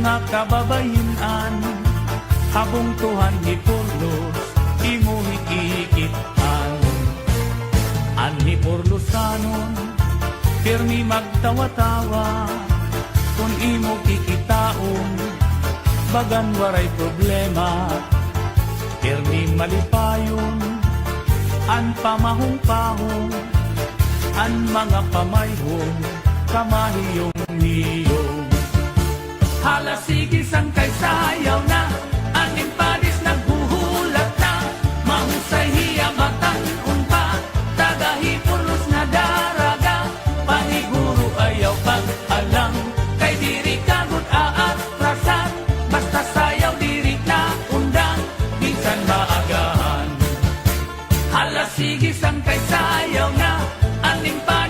nga kababayinan, habong tuhan ni Purlos, imo hikikitan. Ani Purlosanon, pirmi magtawa-tawa, kung imo kikitaon, bagan waray problema. Pirmi malipayon, an pamahong-pahong, an mga pamayhong, kamahiyong-hiyong. Hala sige sangkay sayaw na, aning padis naghuhulat na, mahusay hiya matan-un pa, tagahi Purlos na daraga, paniguro ayaw pag-alang, kay diri kagod aatrasan, basta sayaw diri na undang, minsan maagahan. Hala sige sangkay sayaw na, aning padis